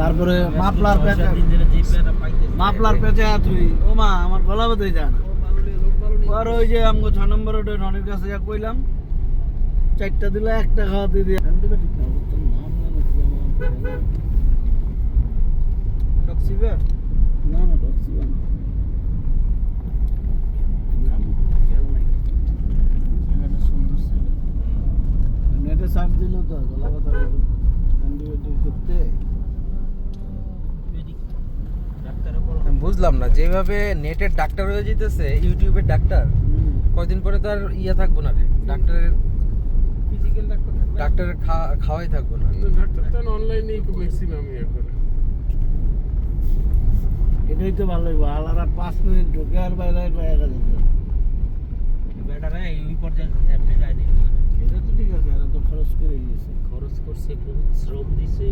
তারপরে মাফলার পেঁচা, মাফলার পেঁচা তুই ও মা আমার গলা বেঁধে যায় না। আর ওই যে আমগো 6 নম্বর রোডে রনির কাছে যা কইলাম 4টা দিলে 1টা খাওয়াতে দিয়ে অ্যান্টিবায়োটিক না তোর নাম জানো কি আমার ডক্সিভের না না ডক্সিভের না নাম খেয়াল নাই। এটা সুন্দর ছিল নেটে সার্চ দিল তো গলা ব্যথা অ্যান্টিবায়োটিক করতে। বুঝলাম না, যেভাবে নেটের ডাক্তার হয়ে যেতেছে ইউটিউবের ডাক্তার, কয়দিন পরে তো আর ইয়ে থাকবো না রে, ডাক্তারের ফিজিক্যাল ডাক্তারের খাওয়াই থাকবো না। ডাক্তার তো অনলাইনেই ম্যাক্সিমাম ইয়ে করে। এটাই তো ভালো হইব আলাদা 5 মিনিট ঢুকে আর বাইরে কয়েক হাজার বেটারে এই পর্যায়ে এমনি যায়নি। এটা তো ঠিক আছে, এরা তো খরচ করে গিয়েছে। খরচ করছে, বহুত শ্রম দিছে।